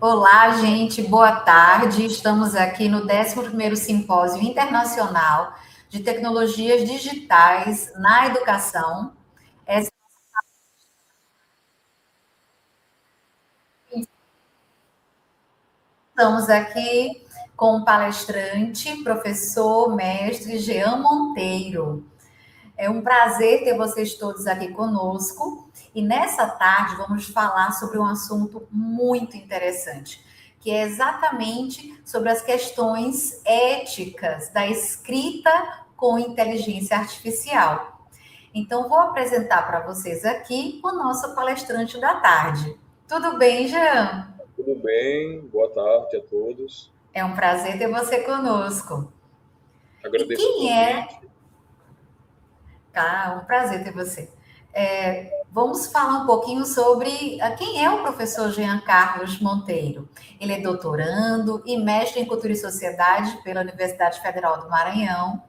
Olá, gente, boa tarde. Estamos aqui no 11º Simpósio Internacional de Tecnologias Digitais na Educação. Estamos aqui com o palestrante, professor, mestre Jean Monteiro. É um prazer ter vocês todos aqui conosco. E nessa tarde vamos falar sobre um assunto muito interessante, que é exatamente sobre as questões éticas da escrita com inteligência artificial. Então, vou apresentar para vocês aqui o nosso palestrante da tarde. Tudo bem, Jean? Tudo bem, boa tarde a todos. É um prazer ter você conosco. E Agradeço o quem é convite. Tá, um prazer ter você. Vamos falar um pouquinho sobre quem é o professor Jean Carlos Monteiro. Ele é doutorando e mestre em Cultura e Sociedade pela Universidade Federal do Maranhão,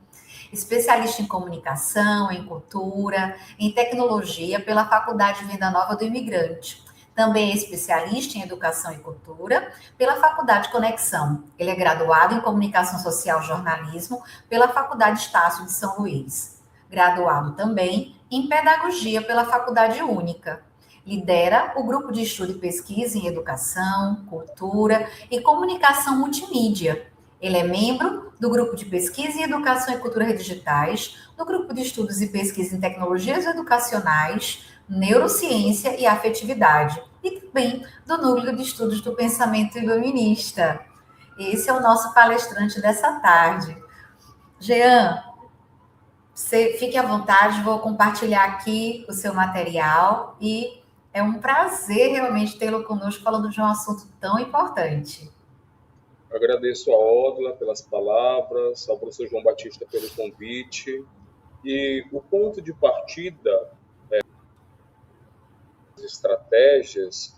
especialista em comunicação, em cultura, em tecnologia pela Faculdade Venda Nova do Imigrante. Também é especialista em educação e cultura pela Faculdade Conexão. Ele é graduado em comunicação social e jornalismo pela Faculdade Estácio de São Luís. Graduado também em pedagogia pela Faculdade Única. Lidera o grupo de estudo e pesquisa em educação, cultura e comunicação multimídia. Ele é membro do grupo de pesquisa em educação e cultura digitais, do grupo de estudos e pesquisa em tecnologias educacionais, neurociência e afetividade, e também do núcleo de estudos do pensamento iluminista. Esse é o nosso palestrante dessa tarde. Jean, você fique à vontade, vou compartilhar aqui o seu material e é um prazer realmente tê-lo conosco falando de um assunto tão importante. Agradeço a Odla pelas palavras, ao professor João Batista pelo convite. E o ponto de partida das estratégias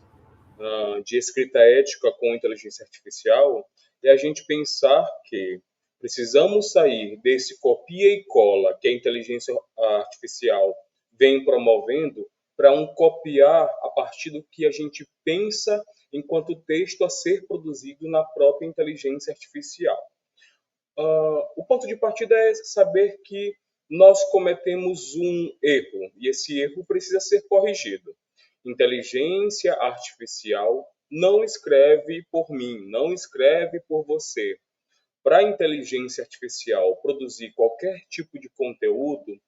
de escrita ética com inteligência artificial é a gente pensar que precisamos sair desse copia e cola que a inteligência artificial vem promovendo para um copiar a partir do que a gente pensa enquanto texto a ser produzido na própria inteligência artificial. O ponto de partida é saber que nós cometemos um erro e esse erro precisa ser corrigido. Inteligência artificial não escreve por mim, não escreve por você. Para a inteligência artificial produzir qualquer tipo de conteúdo,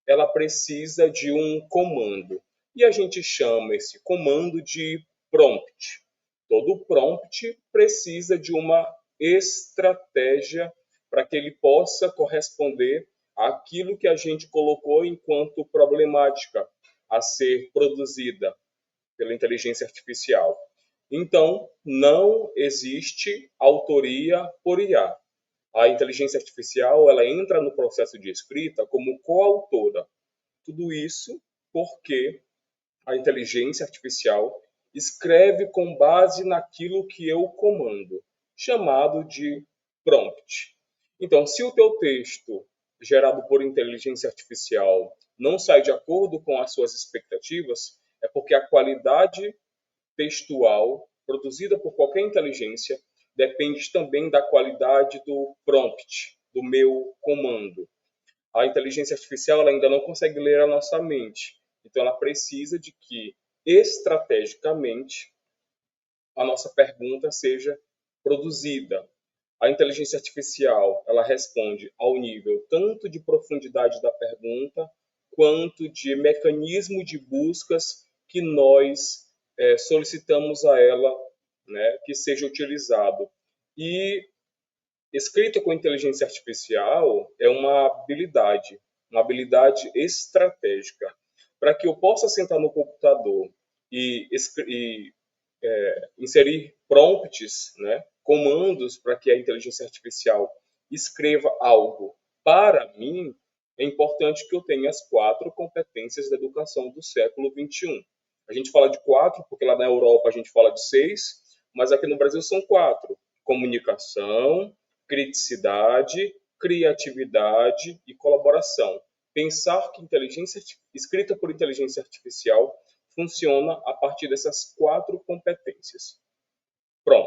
ela precisa de um comando. E a gente chama esse comando de prompt. Todo prompt precisa de uma estratégia para que ele possa corresponder àquilo que a gente colocou enquanto problemática a ser produzida pela inteligência artificial. Então, não existe autoria por IA. A inteligência artificial ela entra no processo de escrita como coautora. Tudo isso porque a inteligência artificial escreve com base naquilo que eu comando, chamado de prompt. Então, se o teu texto gerado por inteligência artificial não sai de acordo com as suas expectativas, é porque a qualidade textual produzida por qualquer inteligência depende também da qualidade do prompt, do meu comando. A inteligência artificial ela ainda não consegue ler a nossa mente. Então, ela precisa de que, estrategicamente, a nossa pergunta seja produzida. A inteligência artificial ela responde ao nível tanto de profundidade da pergunta, quanto de mecanismo de buscas que nós solicitamos a ela, né, que seja utilizado. E escrita com inteligência artificial é uma habilidade estratégica. Para que eu possa sentar no computador e inserir prompts, né, comandos para que a inteligência artificial escreva algo para mim, é importante que eu tenha as 4 competências da educação do século XXI. A gente fala de 4, porque lá na Europa a gente fala de 6, mas aqui no Brasil são 4. Comunicação, criticidade, criatividade e colaboração. Pensar que inteligência escrita por inteligência artificial funciona a partir dessas 4 competências. Pronto.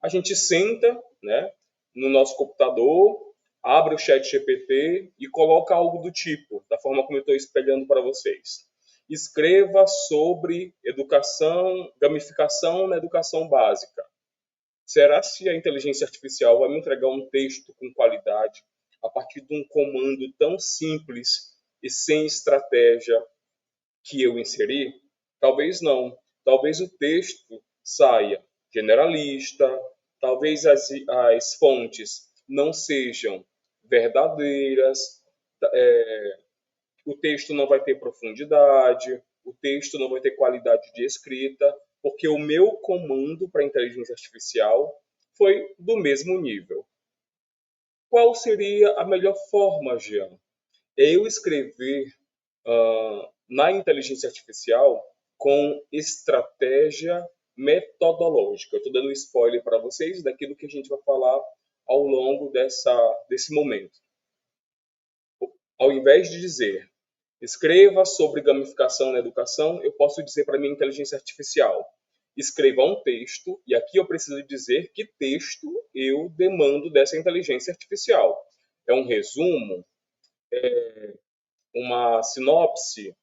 A gente senta, né, no nosso computador, abre o chat GPT e coloca algo do tipo, da forma como eu estou espelhando para vocês. Escreva sobre educação, gamificação na educação básica. Será se a inteligência artificial vai me entregar um texto com qualidade a partir de um comando tão simples e sem estratégia que eu inseri? Talvez não. Talvez o texto saia generalista, talvez as fontes não sejam verdadeiras, o texto não vai ter profundidade, o texto não vai ter qualidade de escrita, porque o meu comando para a inteligência artificial foi do mesmo nível. Qual seria a melhor forma, Jean? É eu escrever na inteligência artificial com estratégia metodológica. Eu estou dando um spoiler para vocês daquilo que a gente vai falar ao longo desse momento. Ao invés de dizer escreva sobre gamificação na educação, eu posso dizer para minha inteligência artificial, escreva um texto, e aqui eu preciso dizer que texto eu demando dessa inteligência artificial. É um resumo? É uma sinopse?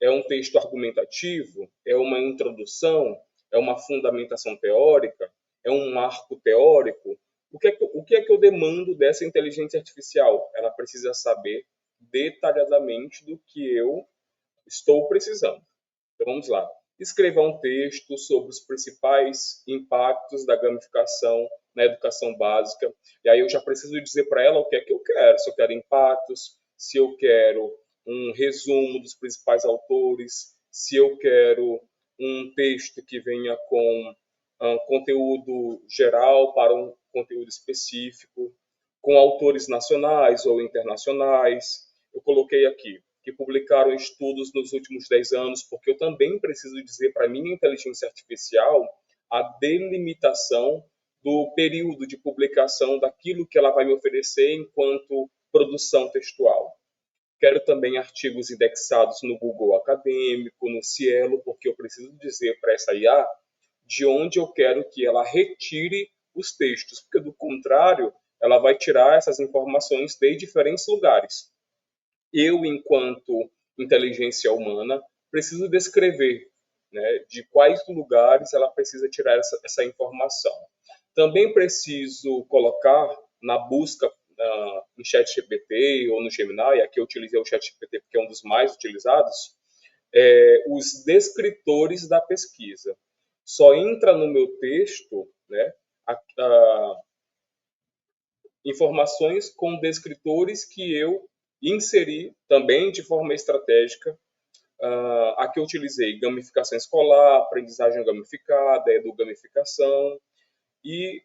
É um texto argumentativo? É uma introdução? É uma fundamentação teórica? É um marco teórico? O que é que eu demando dessa inteligência artificial? Ela precisa saber detalhadamente do que eu estou precisando. Então vamos lá. Escreva um texto sobre os principais impactos da gamificação na educação básica. E aí eu já preciso dizer para ela o que é que eu quero. Se eu quero impactos, se eu quero um resumo dos principais autores, se eu quero um texto que venha com conteúdo geral para um conteúdo específico, com autores nacionais ou internacionais. Eu coloquei aqui que publicaram estudos nos últimos 10 anos, porque eu também preciso dizer para a minha inteligência artificial a delimitação do período de publicação daquilo que ela vai me oferecer enquanto produção textual. Quero também artigos indexados no Google Acadêmico, no Cielo, porque eu preciso dizer para essa IA de onde eu quero que ela retire os textos, porque do contrário, ela vai tirar essas informações de diferentes lugares. Eu, enquanto inteligência humana, preciso descrever, né, de quais lugares ela precisa tirar essa informação. Também preciso colocar na busca no ChatGPT ou no Gemini, aqui eu utilizei o ChatGPT porque é um dos mais utilizados, os descritores da pesquisa. Só entra no meu texto, né, informações com descritores que eu inseri também de forma estratégica. Aqui eu utilizei gamificação escolar, aprendizagem gamificada, edugamificação e,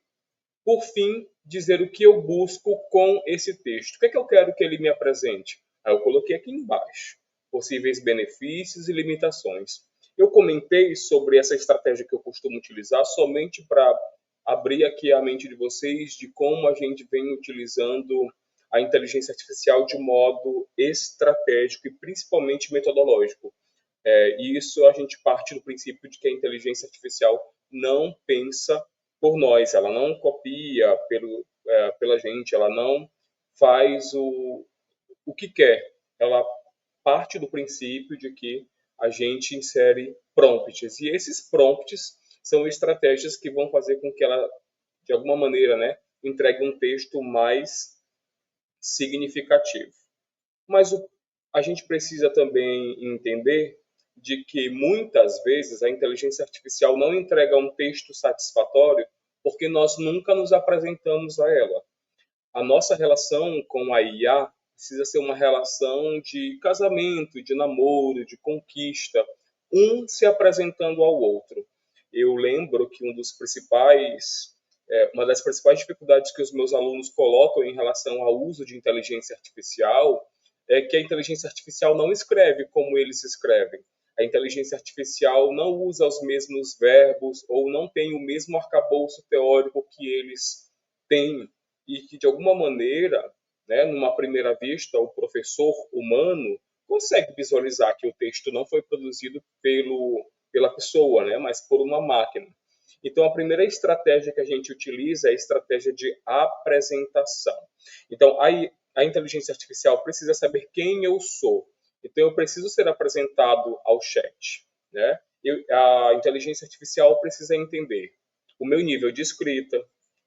por fim, dizer o que eu busco com esse texto. O que é que eu quero que ele me apresente? Aí eu coloquei aqui embaixo, possíveis benefícios e limitações. Eu comentei sobre essa estratégia que eu costumo utilizar somente para abrir aqui a mente de vocês de como a gente vem utilizando a inteligência artificial de modo estratégico e principalmente metodológico. E isso a gente parte do princípio de que a inteligência artificial não pensa por nós, ela não copia pela gente, ela não faz o que quer. Ela parte do princípio de que a gente insere prompts. E esses prompts são estratégias que vão fazer com que ela, de alguma maneira, né, entregue um texto mais significativo. Mas a gente precisa também entender de que muitas vezes a inteligência artificial não entrega um texto satisfatório porque nós nunca nos apresentamos a ela. A nossa relação com a IA precisa ser uma relação de casamento, de namoro, de conquista, um se apresentando ao outro. Eu lembro que uma das principais dificuldades que os meus alunos colocam em relação ao uso de inteligência artificial é que a inteligência artificial não escreve como eles escrevem. A inteligência artificial não usa os mesmos verbos ou não tem o mesmo arcabouço teórico que eles têm e que, de alguma maneira, né, numa primeira vista, o professor humano consegue visualizar que o texto não foi produzido pela pessoa, né, mas por uma máquina. Então, a primeira estratégia que a gente utiliza é a estratégia de apresentação. Então, a inteligência artificial precisa saber quem eu sou. Então, eu preciso ser apresentado ao chat, né? A inteligência artificial precisa entender o meu nível de escrita,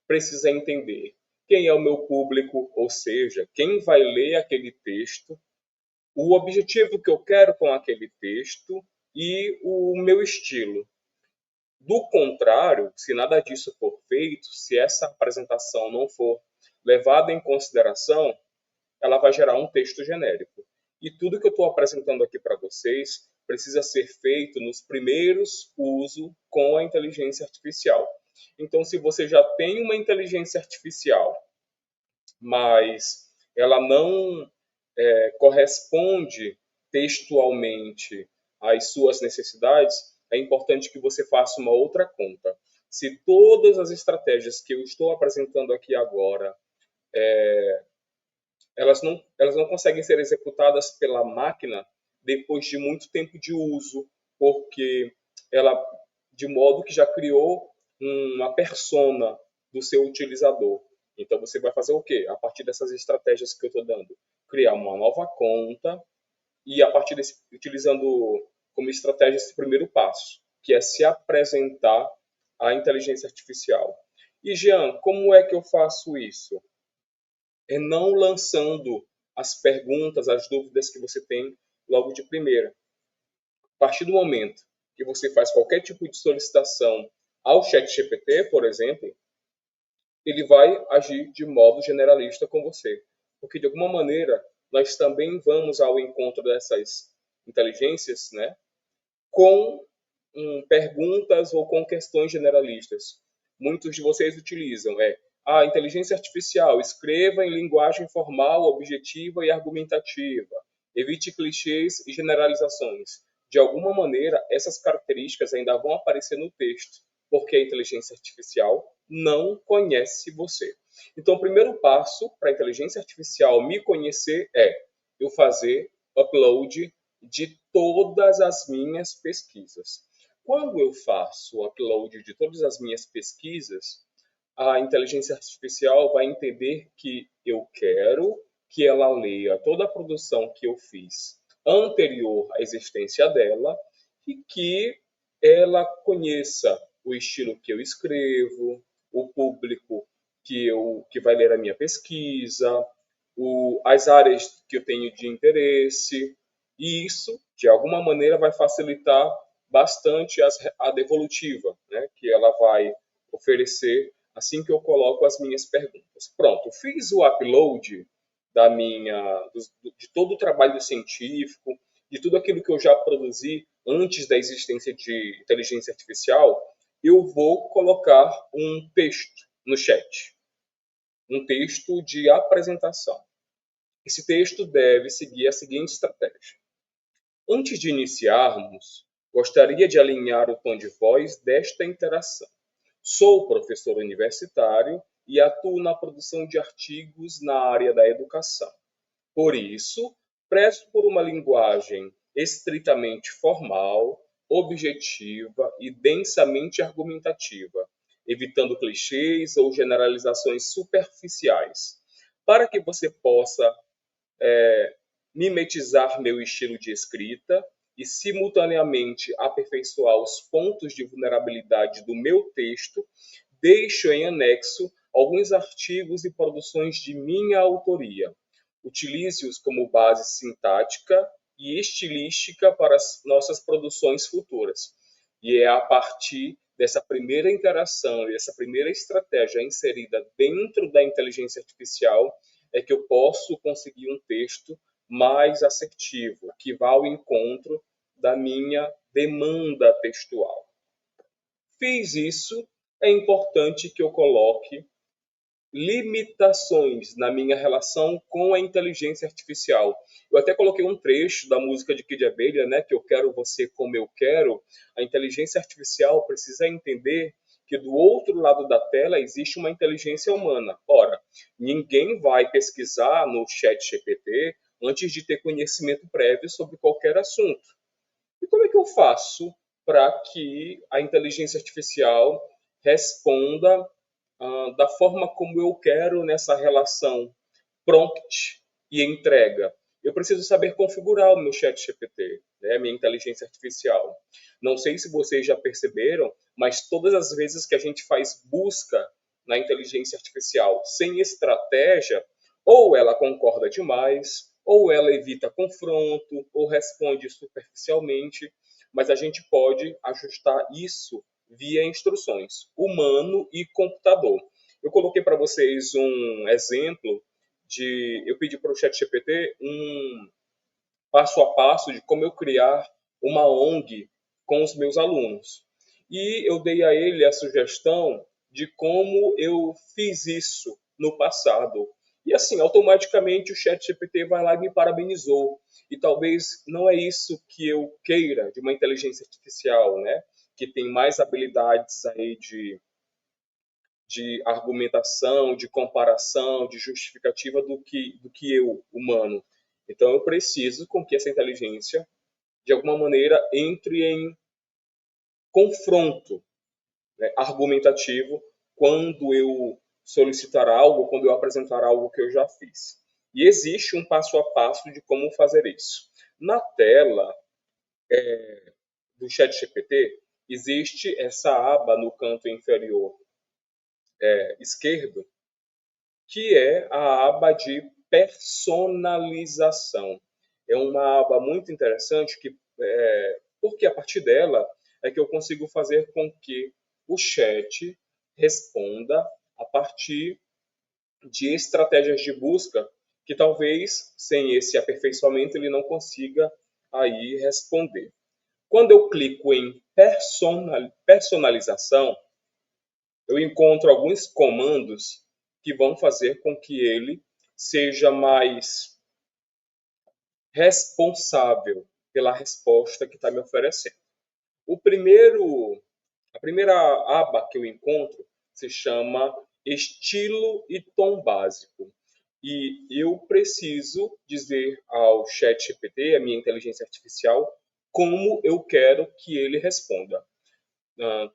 precisa entender quem é o meu público, ou seja, quem vai ler aquele texto, o objetivo que eu quero com aquele texto e o meu estilo. Do contrário, se nada disso for feito, se essa apresentação não for levada em consideração, ela vai gerar um texto genérico. E tudo que eu estou apresentando aqui para vocês precisa ser feito nos primeiros usos com a inteligência artificial. Então, se você já tem uma inteligência artificial, mas ela não corresponde textualmente às suas necessidades, é importante que você faça uma outra conta. Se todas as estratégias que eu estou apresentando aqui agora elas não conseguem ser executadas pela máquina depois de muito tempo de uso, porque ela, de modo que já criou uma persona do seu utilizador. Então você vai fazer o quê? A partir dessas estratégias que eu estou dando, criar uma nova conta e a partir utilizando como estratégia esse primeiro passo, que é se apresentar à inteligência artificial. E Jean, como é que eu faço isso? É não lançando as perguntas, as dúvidas que você tem logo de primeira. A partir do momento que você faz qualquer tipo de solicitação ao ChatGPT, por exemplo, ele vai agir de modo generalista com você. Porque, de alguma maneira, nós também vamos ao encontro dessas inteligências, né, com perguntas ou com questões generalistas. Muitos de vocês utilizam a inteligência artificial, escreva em linguagem formal, objetiva e argumentativa. Evite clichês e generalizações. De alguma maneira, essas características ainda vão aparecer no texto, porque a inteligência artificial não conhece você. Então, o primeiro passo para a inteligência artificial me conhecer é eu fazer upload de todas as minhas pesquisas. Quando eu faço o upload de todas as minhas pesquisas, a inteligência artificial vai entender que eu quero que ela leia toda a produção que eu fiz anterior à existência dela e que ela conheça o estilo que eu escrevo, o público que vai ler a minha pesquisa, as áreas que eu tenho de interesse, e isso, de alguma maneira, vai facilitar bastante a devolutiva, né, que ela vai oferecer assim que eu coloco as minhas perguntas. Pronto, fiz o upload de todo o trabalho científico, de tudo aquilo que eu já produzi antes da existência de inteligência artificial, eu vou colocar um texto no chat, um texto de apresentação. Esse texto deve seguir a seguinte estratégia. Antes de iniciarmos, gostaria de alinhar o tom de voz desta interação. Sou professor universitário e atuo na produção de artigos na área da educação. Por isso, prezo por uma linguagem estritamente formal, objetiva e densamente argumentativa, evitando clichês ou generalizações superficiais, para que você possa mimetizar meu estilo de escrita e, simultaneamente, aperfeiçoar os pontos de vulnerabilidade do meu texto, deixo em anexo alguns artigos e produções de minha autoria. Utilize-os como base sintática e estilística para as nossas produções futuras. E é a partir dessa primeira interação e dessa primeira estratégia inserida dentro da inteligência artificial é que eu posso conseguir um texto mais assertivo, que vá ao encontro da minha demanda textual. Fiz isso, é importante que eu coloque limitações na minha relação com a inteligência artificial. Eu até coloquei um trecho da música de Kid Abelha, né, que eu quero você como eu quero. A inteligência artificial precisa entender que do outro lado da tela existe uma inteligência humana. Ora, ninguém vai pesquisar no ChatGPT antes de ter conhecimento prévio sobre qualquer assunto. E como é que eu faço para que a inteligência artificial responda da forma como eu quero nessa relação prompt e entrega. Eu preciso saber configurar o meu chat GPT, né, minha inteligência artificial. Não sei se vocês já perceberam, mas todas as vezes que a gente faz busca na inteligência artificial sem estratégia, ou ela concorda demais, ou ela evita confronto, ou responde superficialmente, mas a gente pode ajustar isso via instruções, humano e computador. Eu coloquei para vocês um exemplo eu pedi para o ChatGPT um passo a passo de como eu criar uma ONG com os meus alunos. E eu dei a ele a sugestão de como eu fiz isso no passado. E assim, automaticamente o ChatGPT vai lá e me parabenizou. E talvez não é isso que eu queira de uma inteligência artificial, né? Que tem mais habilidades aí de argumentação, de comparação, de justificativa do que eu, humano. Então, eu preciso com que essa inteligência, de alguma maneira, entre em confronto, né, argumentativo quando eu solicitar algo, quando eu apresentar algo que eu já fiz. E existe um passo a passo de como fazer isso. Na tela do ChatGPT, existe essa aba no canto inferior esquerdo, que é a aba de personalização. É uma aba muito interessante porque a partir dela é que eu consigo fazer com que o chat responda a partir de estratégias de busca que talvez sem esse aperfeiçoamento ele não consiga aí responder. Quando eu clico em personalização, eu encontro alguns comandos que vão fazer com que ele seja mais responsável pela resposta que está me oferecendo. A primeira aba que eu encontro se chama estilo e tom básico. E eu preciso dizer ao ChatGPT, a minha inteligência artificial, como eu quero que ele responda.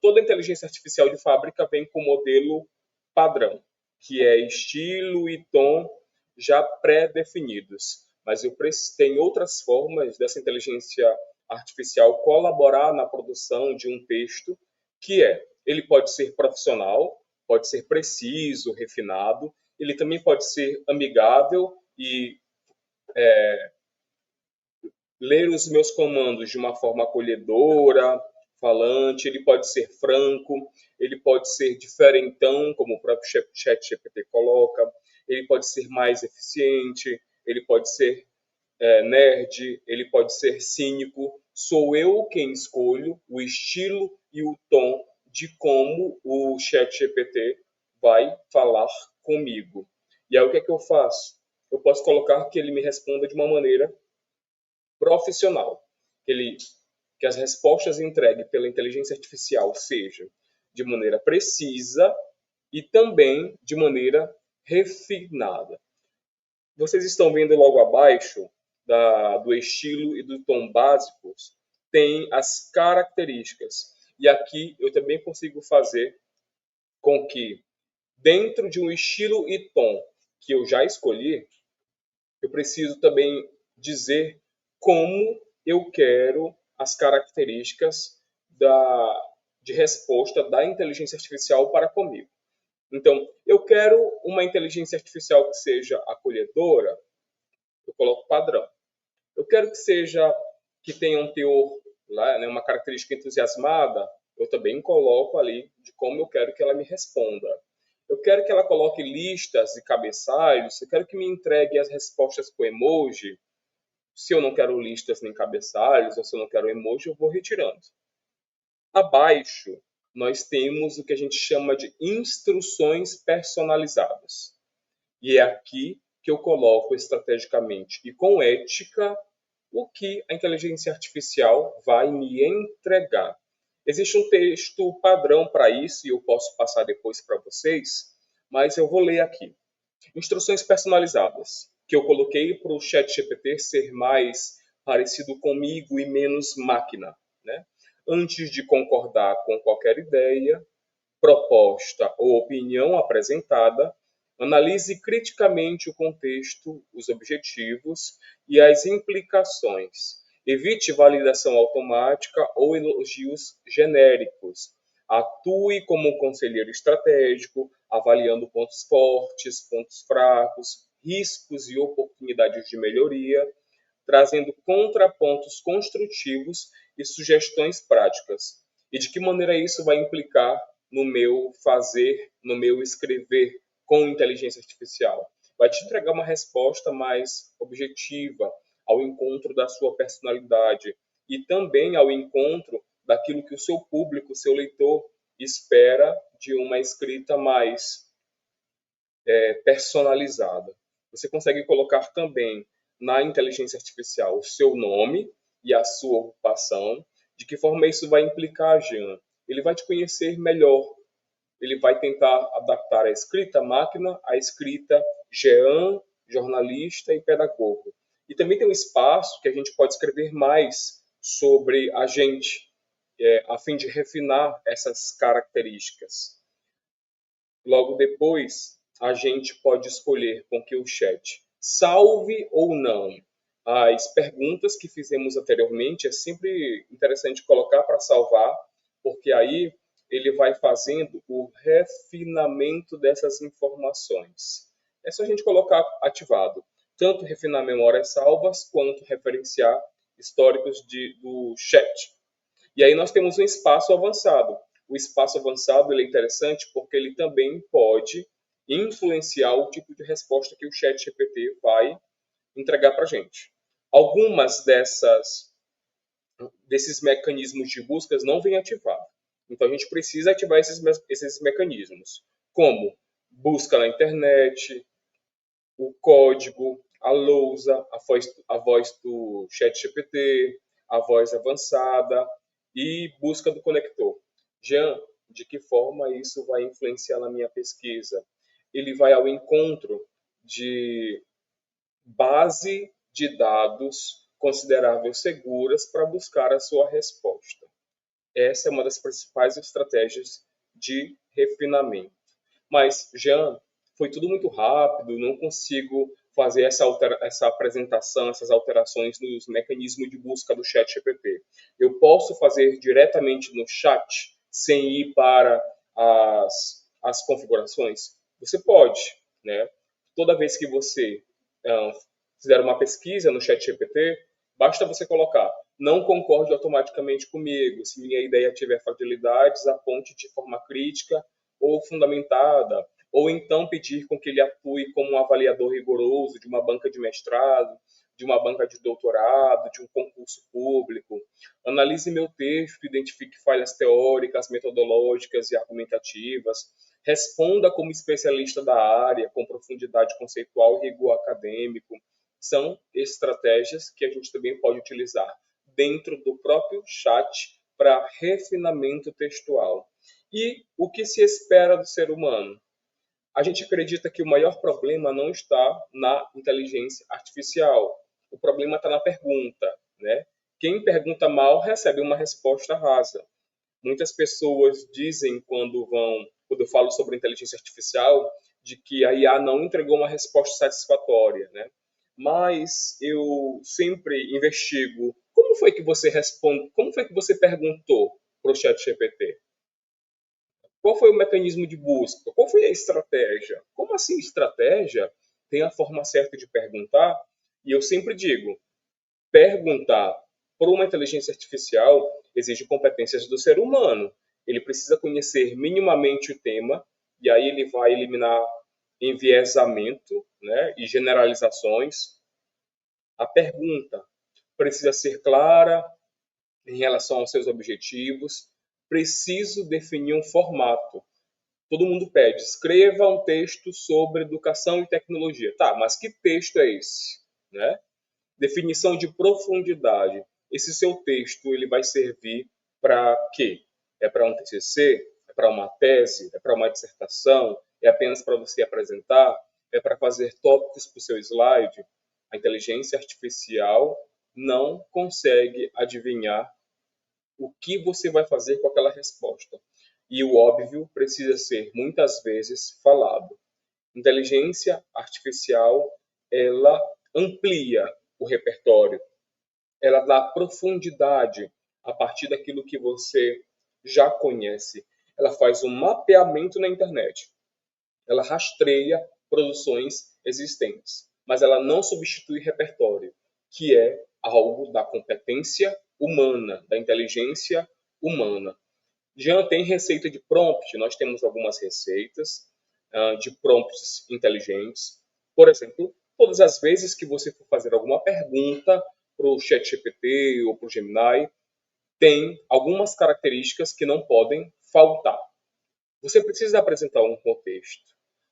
Toda inteligência artificial de fábrica vem com modelo padrão, que é estilo e tom já pré-definidos. Mas tem outras formas dessa inteligência artificial colaborar na produção de um texto, que ele pode ser profissional, pode ser preciso, refinado, ele também pode ser amigável e ler os meus comandos de uma forma acolhedora, falante, ele pode ser franco, ele pode ser diferentão, como o próprio ChatGPT coloca, ele pode ser mais eficiente, ele pode ser nerd, ele pode ser cínico. Sou eu quem escolho o estilo e o tom de como o ChatGPT vai falar comigo. E aí o que é que eu faço? Eu posso colocar que ele me responda de uma maneira profissional, que as respostas entregues pela inteligência artificial sejam de maneira precisa e também de maneira refinada. Vocês estão vendo logo abaixo do estilo e do tom básicos, tem as características. E aqui eu também consigo fazer com que, dentro de um estilo e tom que eu já escolhi, eu preciso também dizer como eu quero as características de resposta da inteligência artificial para comigo. Então, eu quero uma inteligência artificial que seja acolhedora, eu coloco padrão. Eu quero que tenha um teor, né, uma característica entusiasmada, eu também coloco ali de como eu quero que ela me responda. Eu quero que ela coloque listas e cabeçalhos, eu quero que me entregue as respostas com emoji. Se eu não quero listas nem cabeçalhos, ou se eu não quero emoji, eu vou retirando. Abaixo, nós temos o que a gente chama de instruções personalizadas. E é aqui que eu coloco estrategicamente e com ética o que a inteligência artificial vai me entregar. Existe um texto padrão para isso e eu posso passar depois para vocês, mas eu vou ler aqui. Instruções personalizadas, que eu coloquei para o ChatGPT ser mais parecido comigo e menos máquina, né? Antes de concordar com qualquer ideia, proposta ou opinião apresentada, analise criticamente o contexto, os objetivos e as implicações. Evite validação automática ou elogios genéricos. Atue como um conselheiro estratégico, avaliando pontos fortes, pontos fracos, riscos e oportunidades de melhoria, trazendo contrapontos construtivos e sugestões práticas. E de que maneira isso vai implicar no meu fazer, no meu escrever com inteligência artificial? Vai te entregar uma resposta mais objetiva, ao encontro da sua personalidade e também ao encontro daquilo que o seu público, o seu leitor, espera de uma escrita mais personalizada. Você consegue colocar também na inteligência artificial o seu nome e a sua ocupação. De que forma isso vai implicar, Jean? Ele vai te conhecer melhor. Ele vai tentar adaptar a escrita máquina à escrita Jean, jornalista e pedagogo. E também tem um espaço que a gente pode escrever mais sobre a gente, a fim de refinar essas características. Logo depois, a gente pode escolher com que o chat salve ou não as perguntas que fizemos anteriormente. É sempre interessante colocar para salvar, porque aí ele vai fazendo o refinamento dessas informações. É só a gente colocar ativado, tanto refinar memórias salvas, quanto referenciar históricos do chat. E aí nós temos um espaço avançado. O espaço avançado ele é interessante porque ele também pode influenciar o tipo de resposta que o ChatGPT vai entregar para a gente. Algumas desses mecanismos de buscas não vêm ativados. Então a gente precisa ativar esses mecanismos, como busca na internet, o código, a lousa, a voz do ChatGPT, a voz avançada e busca do conector. Jean, de que forma isso vai influenciar na minha pesquisa? Ele vai ao encontro de base de dados consideráveis seguras para buscar a sua resposta. Essa é uma das principais estratégias de refinamento. Mas, Jean, foi tudo muito rápido, não consigo fazer essa apresentação, essas alterações nos mecanismos de busca do chat GPT. Eu posso fazer diretamente no chat, sem ir para as configurações? Você pode, né? Toda vez que você fizer uma pesquisa no chat GPT, basta você colocar não concorde automaticamente comigo. Se minha ideia tiver fragilidades, aponte de forma crítica ou fundamentada, ou então pedir com que ele atue como um avaliador rigoroso de uma banca de mestrado, de uma banca de doutorado, de um concurso público. Analise meu texto, identifique falhas teóricas, metodológicas e argumentativas. Responda como especialista da área, com profundidade conceitual e rigor acadêmico. São estratégias que a gente também pode utilizar dentro do próprio chat para refinamento textual. E o que se espera do ser humano? A gente acredita que o maior problema não está na inteligência artificial. O problema está na pergunta, né? Quem pergunta mal recebe uma resposta rasa. Muitas pessoas dizem quando eu falo sobre inteligência artificial, de que a IA não entregou uma resposta satisfatória, né? Mas eu sempre investigo como foi que você responde, como foi que você perguntou para o ChatGPT? Qual foi o mecanismo de busca? Qual foi a estratégia? Como assim estratégia? Tem a forma certa de perguntar? E eu sempre digo, perguntar por uma inteligência artificial exige competências do ser humano. Ele precisa conhecer minimamente o tema, e aí ele vai eliminar enviesamento, né, e generalizações. A pergunta precisa ser clara em relação aos seus objetivos. Preciso definir um formato. Todo mundo pede, escreva um texto sobre educação e tecnologia. Tá, mas que texto é esse? Né? Definição de profundidade. Esse seu texto ele vai servir para quê? É para um TCC? É para uma tese? É para uma dissertação? É apenas para você apresentar? É para fazer tópicos para o seu slide? A inteligência artificial não consegue adivinhar o que você vai fazer com aquela resposta. e o óbvio precisa ser muitas vezes falado. Inteligência artificial, ela amplia o repertório, ela dá profundidade a partir daquilo que você já conhece. Ela faz um mapeamento na internet. Ela rastreia produções existentes, mas ela não substitui repertório, que é algo da competência humana, da inteligência humana. Já tem receita de prompt, nós temos algumas receitas de prompts inteligentes. Por exemplo, todas as vezes que você for fazer alguma pergunta para o ChatGPT ou para o Gemini, tem algumas características que não podem faltar. Você precisa apresentar um contexto,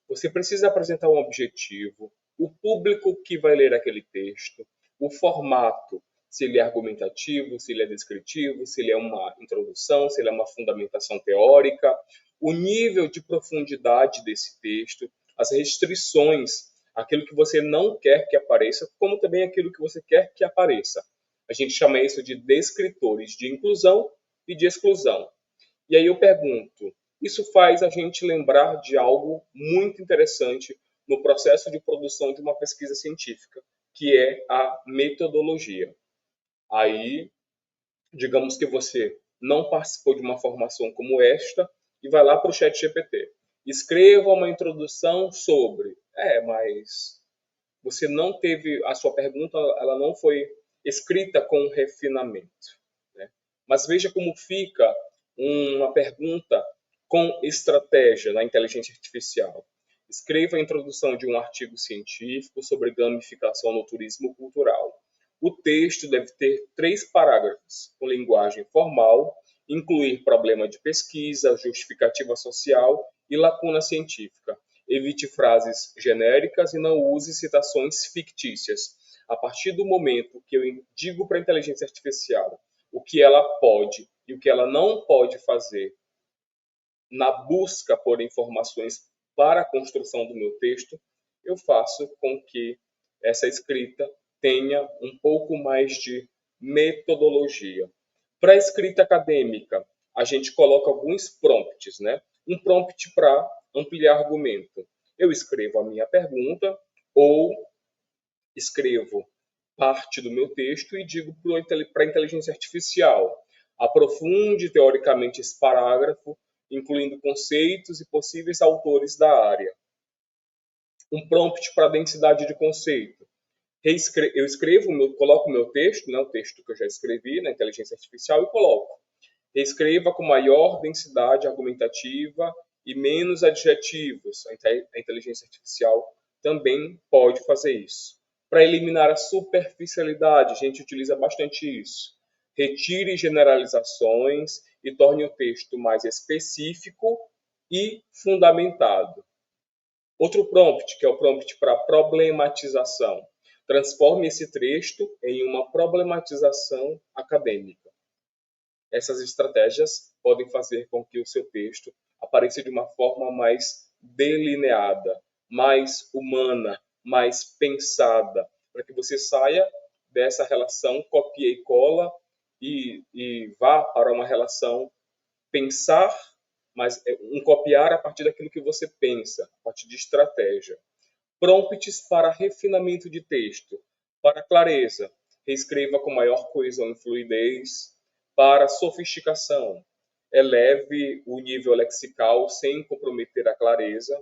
você precisa apresentar um objetivo, o público que vai ler aquele texto, o formato, se ele é argumentativo, se ele é descritivo, se ele é uma introdução, se ele é uma fundamentação teórica, o nível de profundidade desse texto, as restrições, aquilo que você não quer que apareça, como também aquilo que você quer que apareça. A gente chama isso de descritores de inclusão e de exclusão. E aí eu pergunto, isso faz a gente lembrar de algo muito interessante no processo de produção de uma pesquisa científica, que é a metodologia. Aí, digamos que você não participou de uma formação como esta e vai lá para o chat GPT. Escreva uma introdução sobre... mas você não teve... A sua pergunta ela não foi escrita com refinamento. Né? Mas veja como fica uma pergunta com estratégia na inteligência artificial. Escreva a introdução de um artigo científico sobre gamificação no turismo cultural. O texto deve ter 3 parágrafos, com linguagem formal, incluir problema de pesquisa, justificativa social e lacuna científica. Evite frases genéricas e não use citações fictícias. A partir do momento que eu digo para a inteligência artificial o que ela pode e o que ela não pode fazer na busca por informações para a construção do meu texto, eu faço com que essa escrita tenha um pouco mais de metodologia. Para a escrita acadêmica, a gente coloca alguns prompts, né? Um prompt para ampliar argumento. Eu escrevo a minha pergunta ou escrevo parte do meu texto e digo para a inteligência artificial: aprofunde teoricamente esse parágrafo, incluindo conceitos e possíveis autores da área. Um prompt para densidade de conceito. Eu escrevo, coloco o meu texto, né, o texto que eu já escrevi na inteligência artificial, e coloco. Reescreva com maior densidade argumentativa e menos adjetivos. A inteligência artificial também pode fazer isso. Para eliminar a superficialidade, a gente utiliza bastante isso. Retire generalizações e torne o texto mais específico e fundamentado. Outro prompt, que é o prompt para problematização. Transforme esse texto em uma problematização acadêmica. Essas estratégias podem fazer com que o seu texto apareça de uma forma mais delineada, mais humana, mais pensada, para que você saia dessa relação copia e cola e vá para uma relação pensar, mas um copiar a partir daquilo que você pensa, a partir de estratégia. Prompts para refinamento de texto, para clareza, reescreva com maior coesão e fluidez. Para sofisticação, eleve o nível lexical sem comprometer a clareza.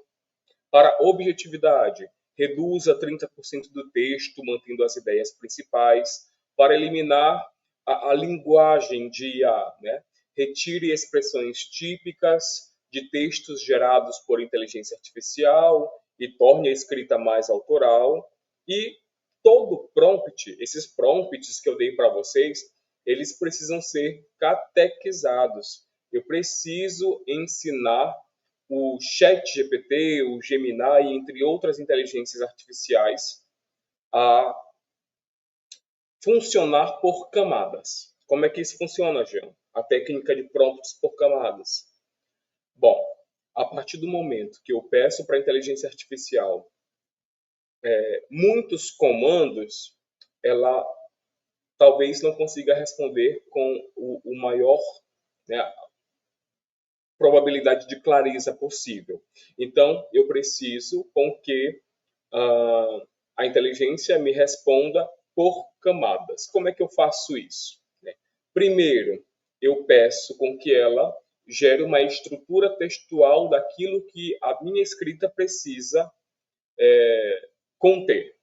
Para objetividade, reduza 30% do texto, mantendo as ideias principais. Para eliminar a linguagem de IA, né? Retire expressões típicas de textos gerados por inteligência artificial e torne a escrita mais autoral. E todo prompt, esses prompts que eu dei para vocês, eles precisam ser catequizados. Eu preciso ensinar o ChatGPT, o Gemini, entre outras inteligências artificiais, a funcionar por camadas. Como é que isso funciona, Jean? A técnica de prompts por camadas. Bom, a partir do momento que eu peço para a inteligência artificial muitos comandos, ela talvez não consiga responder com o maior, né, probabilidade de clareza possível. Então, eu preciso com que a inteligência me responda por camadas. Como é que eu faço isso? Primeiro, eu peço com que ela gere uma estrutura textual daquilo que a minha escrita precisa conter.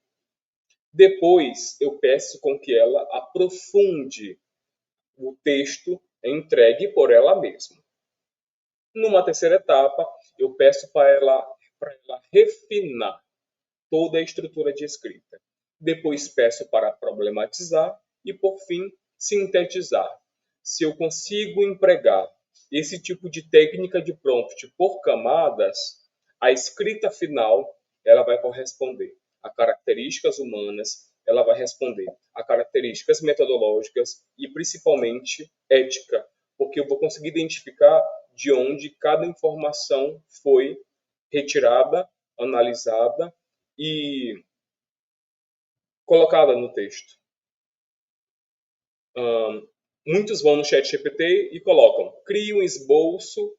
Depois, eu peço com que ela aprofunde o texto entregue por ela mesma. Numa terceira etapa, eu peço para ela refinar toda a estrutura de escrita. Depois peço para problematizar e, por fim, sintetizar. Se eu consigo empregar esse tipo de técnica de prompt por camadas, a escrita final ela vai corresponder a características humanas, ela vai responder a características metodológicas e, principalmente, ética, porque eu vou conseguir identificar de onde cada informação foi retirada, analisada e colocada no texto. Muitos vão no ChatGPT e colocam, crie um esboço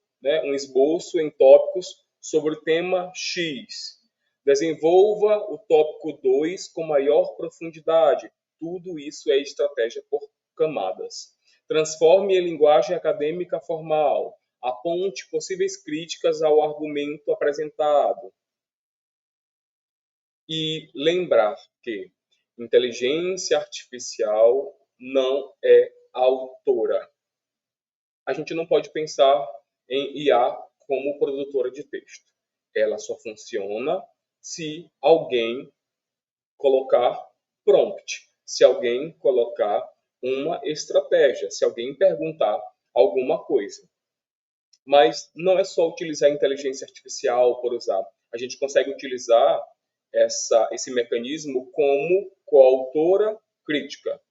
em tópicos sobre o tema X. Desenvolva o tópico 2 com maior profundidade. Tudo isso é estratégia por camadas. Transforme em linguagem acadêmica formal. Aponte possíveis críticas ao argumento apresentado. E lembrar que inteligência artificial não é autora. A gente não pode pensar em IA como produtora de texto. Ela só funciona se alguém colocar prompt, se alguém colocar uma estratégia, se alguém perguntar alguma coisa. Mas não é só utilizar a inteligência artificial por usar. A gente consegue utilizar esse mecanismo como coautora crítica.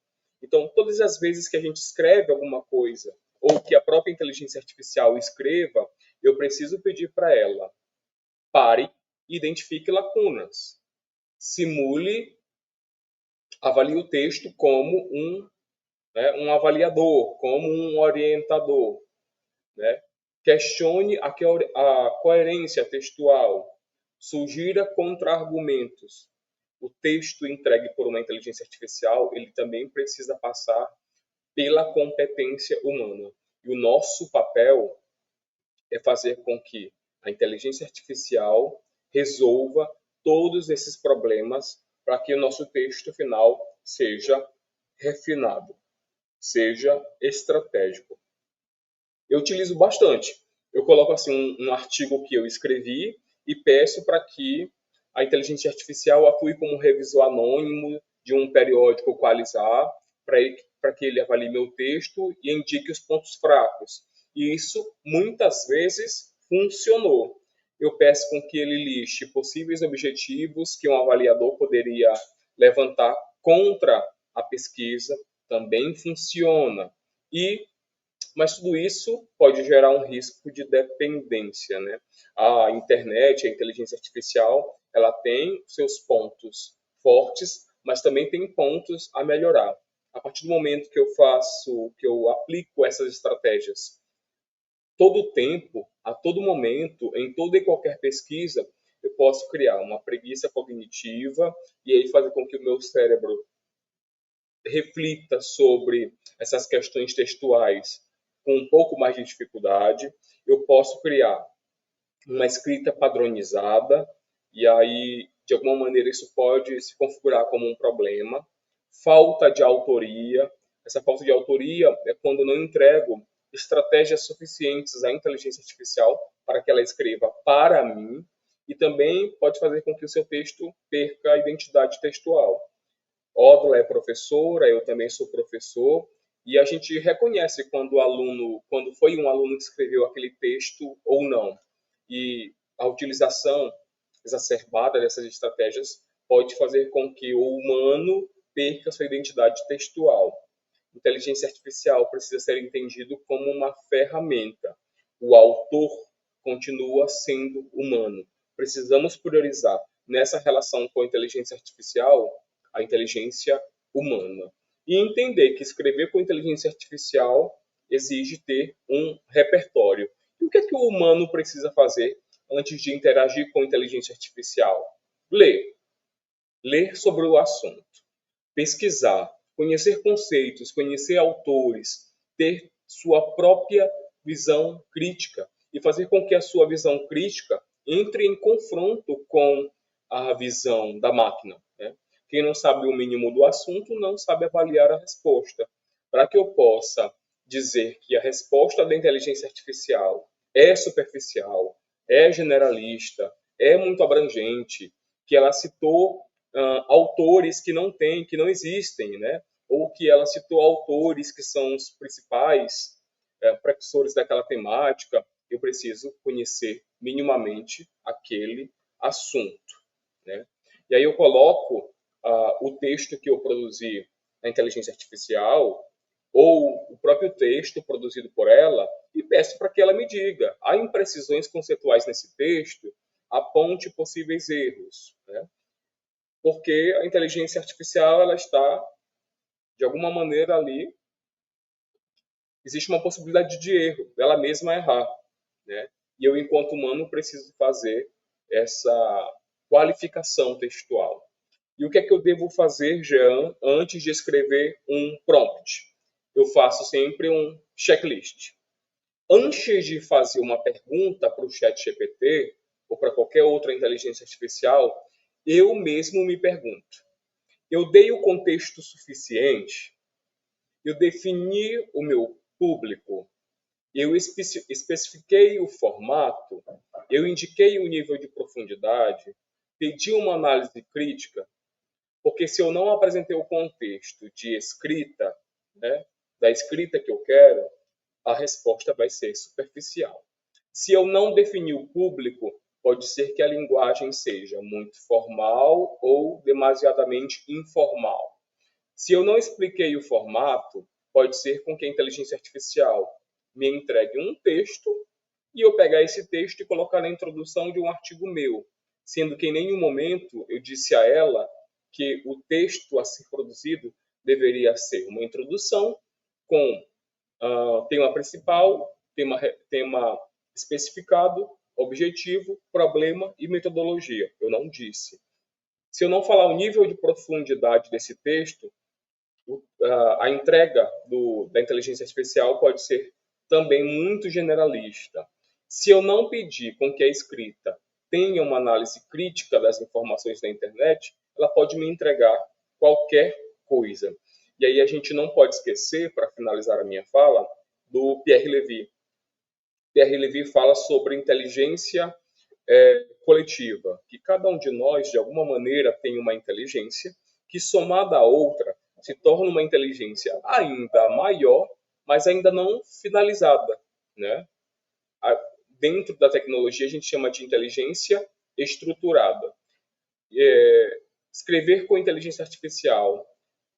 Então, todas as vezes que a gente escreve alguma coisa, ou que a própria inteligência artificial escreva, eu preciso pedir para ela, pare e identifique lacunas. Simule, avalie o texto como um avaliador, como um orientador. Questione a coerência textual. Sugira contra-argumentos. O texto entregue por uma inteligência artificial, ele também precisa passar pela competência humana. E o nosso papel é fazer com que a inteligência artificial resolva todos esses problemas para que o nosso texto final seja refinado, seja estratégico. Eu utilizo bastante. Eu coloco assim um artigo que eu escrevi e peço para que a inteligência artificial atue como um revisor anônimo de um periódico Qualizar, para que ele avalie meu texto e indique os pontos fracos. E isso, muitas vezes, funcionou. Eu peço com que ele liste possíveis objetivos que um avaliador poderia levantar contra a pesquisa, também funciona. Mas tudo isso pode gerar um risco de dependência, né? A internet, a inteligência artificial, ela tem seus pontos fortes, mas também tem pontos a melhorar. A partir do momento que eu aplico essas estratégias todo o tempo, a todo momento, em toda e qualquer pesquisa, eu posso criar uma preguiça cognitiva e aí fazer com que o meu cérebro reflita sobre essas questões textuais com um pouco mais de dificuldade. Eu posso criar uma escrita padronizada e aí, de alguma maneira, isso pode se configurar como um problema. Falta de autoria. Essa falta de autoria é quando eu não entrego estratégias suficientes à inteligência artificial para que ela escreva para mim e também pode fazer com que o seu texto perca a identidade textual. Odla é professora, eu também sou professor, e a gente reconhece quando foi um aluno que escreveu aquele texto ou não. E a utilização exacerbada dessas estratégias pode fazer com que o humano perca sua identidade textual. Inteligência artificial precisa ser entendido como uma ferramenta. O autor continua sendo humano. Precisamos priorizar nessa relação com a inteligência artificial a inteligência humana. E entender que escrever com inteligência artificial exige ter um repertório. E o que é que o humano precisa fazer antes de interagir com a inteligência artificial? Ler. Ler sobre o assunto, pesquisar, conhecer conceitos, conhecer autores, ter sua própria visão crítica e fazer com que a sua visão crítica entre em confronto com a visão da máquina, né? Quem não sabe o mínimo do assunto não sabe avaliar a resposta. Para que eu possa dizer que a resposta da inteligência artificial é superficial, é generalista, é muito abrangente, que ela citou autores que não tem, que não existem, né? Ou que ela citou autores que são os principais precursores daquela temática, eu preciso conhecer minimamente aquele assunto, né? E aí eu coloco o texto que eu produzi na inteligência artificial ou o próprio texto produzido por ela e peço para que ela me diga: há imprecisões conceituais nesse texto, aponte possíveis erros, né? Porque a inteligência artificial ela está de alguma maneira ali, existe uma possibilidade de erro, dela mesma errar, né? E eu, enquanto humano, preciso fazer essa qualificação textual. E o que é que eu devo fazer, Jean, antes de escrever um prompt? Eu faço sempre um checklist. Antes de fazer uma pergunta para o ChatGPT ou para qualquer outra inteligência artificial, eu mesmo me pergunto: eu dei o contexto suficiente? Eu defini o meu público? Eu especifiquei o formato? Eu indiquei o nível de profundidade? Pedi uma análise crítica? Porque se eu não apresentei o contexto de escrita, né, da escrita que eu quero, a resposta vai ser superficial. Se eu não definir o público, pode ser que a linguagem seja muito formal ou demasiadamente informal. Se eu não expliquei o formato, pode ser com que a inteligência artificial me entregue um texto e eu pegar esse texto e colocar na introdução de um artigo meu, sendo que em nenhum momento eu disse a ela que o texto a ser produzido deveria ser uma introdução com tema principal, tema especificado, objetivo, problema e metodologia. Eu não disse. Se eu não falar o nível de profundidade desse texto, a entrega da inteligência artificial pode ser também muito generalista. Se eu não pedir com que a escrita tenha uma análise crítica das informações da internet, ela pode me entregar qualquer coisa. E aí a gente não pode esquecer, para finalizar a minha fala, do Pierre Levy. Pierre Levy fala sobre inteligência coletiva, que cada um de nós, de alguma maneira, tem uma inteligência que, somada a outra, se torna uma inteligência ainda maior, mas ainda não finalizada, né? Dentro da tecnologia, a gente chama de inteligência estruturada. Escrever com inteligência artificial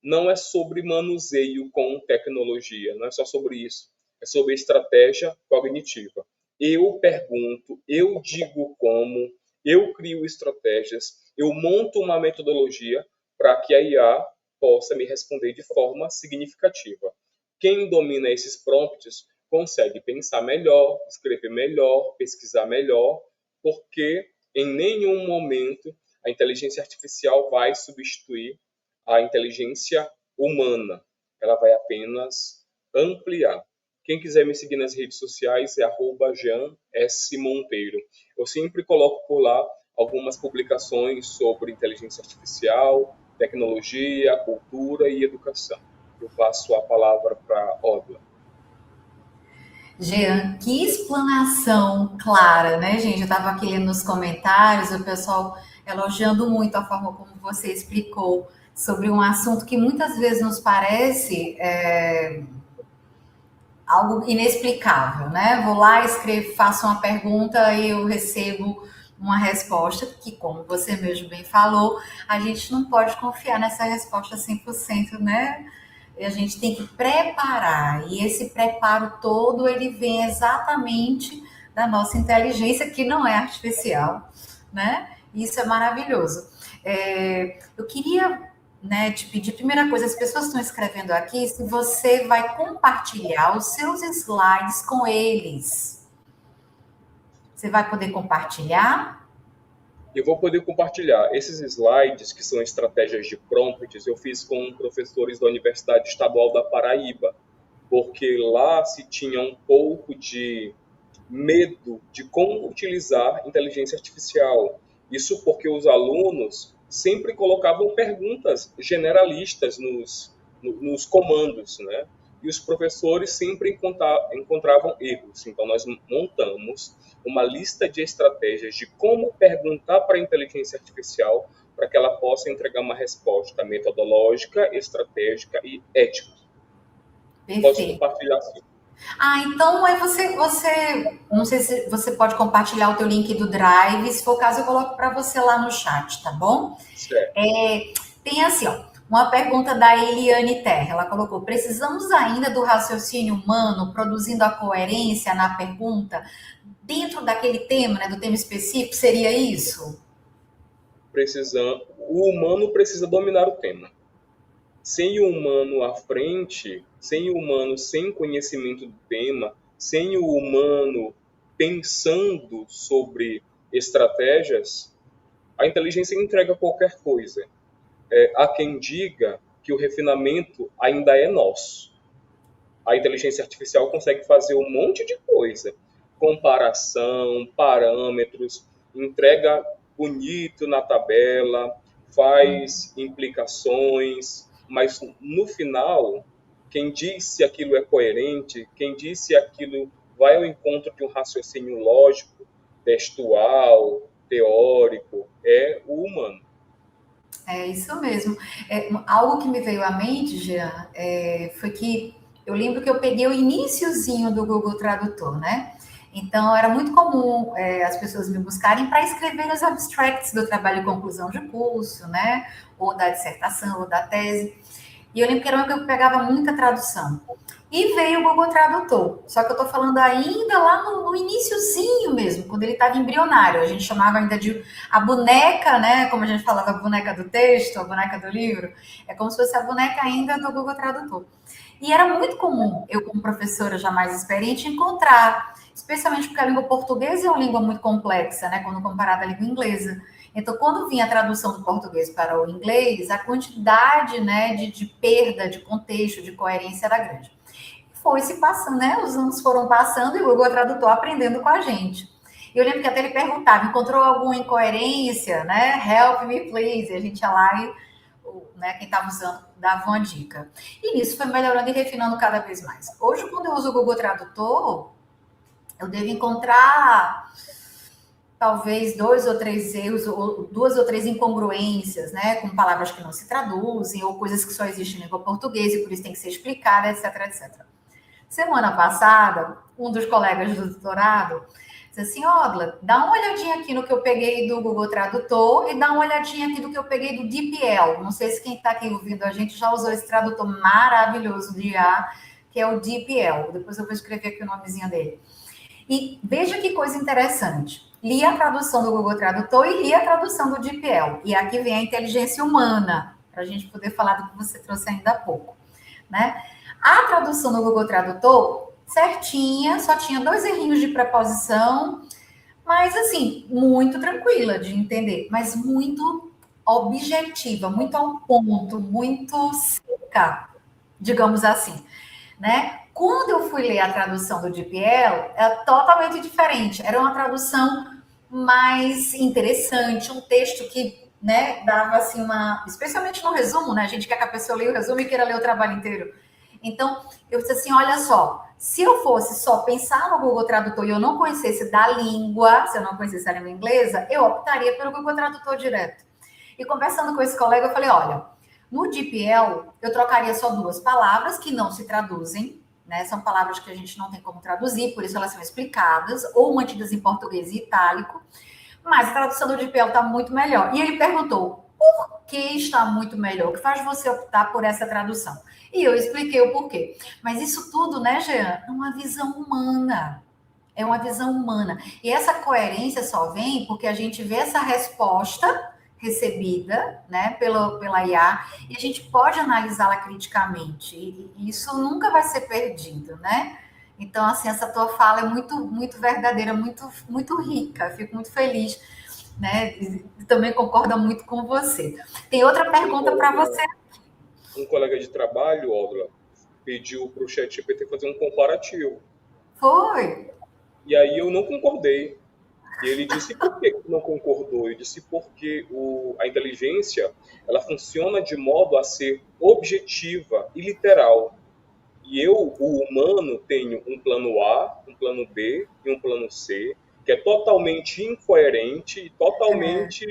não é sobre manuseio com tecnologia, não é só sobre isso. É sobre estratégia cognitiva. Eu pergunto, eu digo como, eu crio estratégias, eu monto uma metodologia para que a IA possa me responder de forma significativa. Quem domina esses prompts consegue pensar melhor, escrever melhor, pesquisar melhor, porque em nenhum momento a inteligência artificial vai substituir a inteligência humana. Ela vai apenas ampliar. Quem quiser me seguir nas redes sociais é @JeanSMonteiro. Eu sempre coloco por lá algumas publicações sobre inteligência artificial, tecnologia, cultura e educação. Eu passo a palavra para Odla. Jean, que explanação clara, né, gente? Eu estava aqui lendo nos comentários, o pessoal elogiando muito a forma como você explicou sobre um assunto que muitas vezes nos parece algo inexplicável, né? Vou lá, escrevo, faço uma pergunta e eu recebo uma resposta que, como você mesmo bem falou, a gente não pode confiar nessa resposta 100%, né? E a gente tem que preparar, e esse preparo todo, ele vem exatamente da nossa inteligência, que não é artificial, né? Isso é maravilhoso. Eu queria, né, te pedir, primeira coisa, as pessoas estão escrevendo aqui, se você vai compartilhar os seus slides com eles. Você vai poder compartilhar? Eu vou poder compartilhar esses slides, que são estratégias de prompts, eu fiz com professores da Universidade Estadual da Paraíba, porque lá se tinha um pouco de medo de como utilizar inteligência artificial. Isso porque os alunos sempre colocavam perguntas generalistas nos comandos, né? E os professores sempre encontravam erros. Então, nós montamos uma lista de estratégias de como perguntar para a inteligência artificial para que ela possa entregar uma resposta metodológica, estratégica e ética. Posso Perfeito. compartilhar sim. Ah, então aí não sei se você pode compartilhar o teu link do Drive, se for o caso eu coloco para você lá no chat, tá bom? Certo. Tem assim, ó, uma pergunta da Eliane Terra, ela colocou, precisamos ainda do raciocínio humano produzindo a coerência na pergunta dentro daquele tema, né, do tema específico, seria isso? O humano precisa dominar o tema. Sem o humano à frente, sem o humano sem conhecimento do tema, sem o humano pensando sobre estratégias, a inteligência entrega qualquer coisa. Há quem diga que o refinamento ainda é nosso. A inteligência artificial consegue fazer um monte de coisa. Comparação, parâmetros, entrega bonito na tabela, faz implicações, mas no final, quem diz se aquilo é coerente, quem diz se aquilo vai ao encontro de um raciocínio lógico, textual, teórico, é o humano. É isso mesmo. Algo que me veio à mente, Jean, foi que eu lembro que eu peguei o iniciozinho do Google Tradutor, né? Então, era muito comum as pessoas me buscarem para escrever os abstracts do trabalho de conclusão de curso, né? Ou da dissertação, ou da tese. E eu lembro que era uma que eu pegava muita tradução. E veio o Google Tradutor. Só que eu estou falando ainda lá no iniciozinho mesmo, quando ele estava embrionário. A gente chamava ainda de a boneca, né? Como a gente falava, a boneca do texto, a boneca do livro. É como se fosse a boneca ainda do Google Tradutor. E era muito comum, eu como professora já mais experiente, encontrar, especialmente porque a língua portuguesa é uma língua muito complexa, né? Quando comparada à língua inglesa. Então, quando vinha a tradução do português para o inglês, a quantidade, né, de perda de contexto, de coerência era grande. Foi se passando, né? Os anos foram passando e o Google Tradutor aprendendo com a gente. Eu lembro que até ele perguntava, encontrou alguma incoerência, né? Help me, please. E a gente ia lá e, né, quem estava usando dava uma dica. E nisso foi melhorando e refinando cada vez mais. Hoje, quando eu uso o Google Tradutor, eu devo encontrar talvez 2 ou 3 erros, ou 2 ou 3 incongruências, né, com palavras que não se traduzem, ou coisas que só existem em língua portuguesa e por isso tem que ser explicada, etc, etc. Semana passada, um dos colegas do doutorado disse assim, Odla, dá uma olhadinha aqui no que eu peguei do Google Tradutor e dá uma olhadinha aqui do que eu peguei do DeepL. Não sei se quem está aqui ouvindo a gente já usou esse tradutor maravilhoso de IA, que é o DeepL. Depois eu vou escrever aqui o nomezinho dele. E veja que coisa interessante. Li a tradução do Google Tradutor e li a tradução do DeepL. E aqui vem a inteligência humana, para a gente poder falar do que você trouxe ainda há pouco, né? A tradução do Google Tradutor, certinha, só tinha 2 errinhos de preposição, mas assim, muito tranquila de entender, mas muito objetiva, muito ao ponto, muito seca, digamos assim, né? Quando eu fui ler a tradução do DeepL, é totalmente diferente. Era uma tradução mais interessante, um texto que, né, dava assim uma, especialmente no resumo, né? A gente quer que a pessoa leia o resumo e queira ler o trabalho inteiro. Então, eu disse assim, olha só, se eu fosse só pensar no Google Tradutor e eu não conhecesse da língua, se eu não conhecesse a língua inglesa, eu optaria pelo Google Tradutor direto. E conversando com esse colega, eu falei, olha, no DeepL, eu trocaria só 2 palavras que não se traduzem, né? São palavras que a gente não tem como traduzir, por isso elas são explicadas, ou mantidas em português e itálico, mas a tradução do DeepL está muito melhor. E ele perguntou, por que está muito melhor? O que faz você optar por essa tradução? E eu expliquei o porquê. Mas isso tudo, né, Jean, é uma visão humana. É uma visão humana. E essa coerência só vem porque a gente vê essa resposta recebida, né, pela IA, e a gente pode analisá-la criticamente. E isso nunca vai ser perdido, né? Então, assim, essa tua fala é muito verdadeira, muito rica. Fico muito feliz, né? E também concordo muito com você. Tem outra Um pergunta para colega, você. um colega de trabalho, Odra, pediu para o ChatGPT fazer um comparativo. Foi. E aí eu não concordei. E ele disse, por que não concordou? Eu disse, porque a inteligência, ela funciona de modo a ser objetiva e literal. E eu, o humano, tenho um plano A, um plano B e um plano C, que é totalmente incoerente e totalmente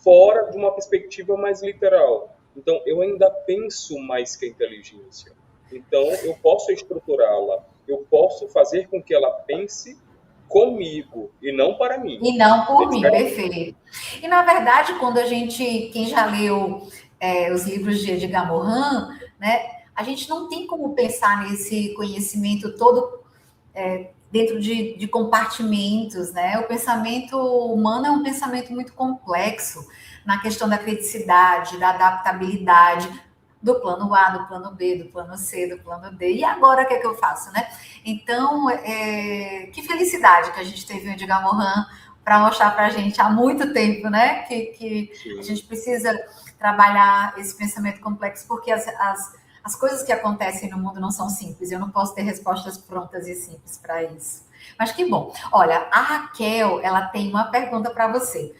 fora de uma perspectiva mais literal. Então, eu ainda penso mais que a inteligência. Então, eu posso estruturá-la, eu posso fazer com que ela pense comigo e não para mim. E não É por mim, diferente. perfeito. E na verdade, quando a gente, quem já leu os livros de Edgar Morin, né, a gente não tem como pensar nesse conhecimento todo dentro de compartimentos, né? O pensamento humano é um pensamento muito complexo na questão da criticidade, da adaptabilidade, do plano A, do plano B, do plano C, do plano D. E agora o que é que eu faço, né? Então, que felicidade que a gente teve o Edgar Morin para mostrar para a gente há muito tempo, né? Que a Sim. gente precisa trabalhar esse pensamento complexo, porque as coisas que acontecem no mundo não são simples. Eu não posso ter respostas prontas e simples para isso. Mas que bom. Olha, a Raquel, ela tem uma pergunta para você.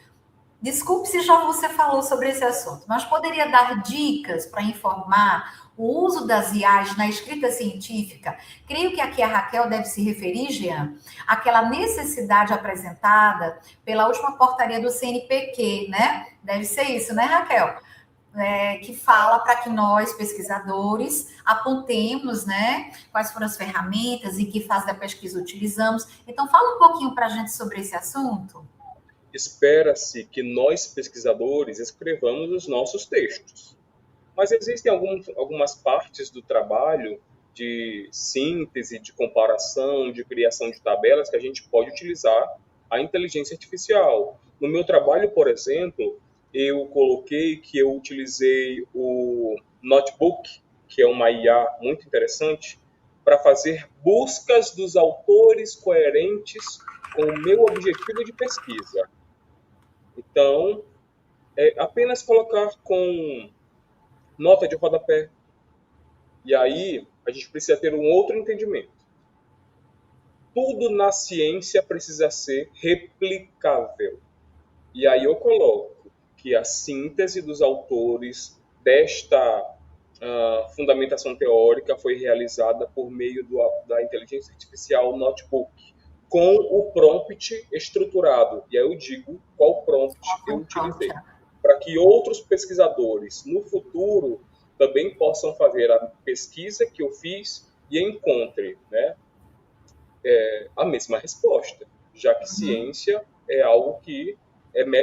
Desculpe se já você falou sobre esse assunto, mas poderia dar dicas para informar o uso das IAs na escrita científica? Creio que aqui a Raquel deve se referir, Jean, àquela necessidade apresentada pela última portaria do CNPq, né? Deve ser isso, né, Raquel? Que fala para que nós, pesquisadores, apontemos, né, quais foram as ferramentas, em que fase da pesquisa utilizamos. Então, fala um pouquinho para a gente sobre esse assunto. Espera-se que nós, pesquisadores, escrevamos os nossos textos. Mas existem algumas partes do trabalho de síntese, de comparação, de criação de tabelas que a gente pode utilizar a inteligência artificial. No meu trabalho, por exemplo, eu coloquei que eu utilizei o Notebook, que é uma IA muito interessante, para fazer buscas dos autores coerentes com o meu objetivo de pesquisa. Então, é apenas colocar com nota de rodapé. E aí, a gente precisa ter um outro entendimento. Tudo na ciência precisa ser replicável. E aí eu coloco que a síntese dos autores desta fundamentação teórica foi realizada por meio da inteligência artificial Notebook, com o prompt estruturado. E aí eu digo qual prompt eu Pronto. utilizei, para que outros pesquisadores no futuro também possam fazer a pesquisa que eu fiz e encontre, né, a mesma resposta, já que ciência é algo que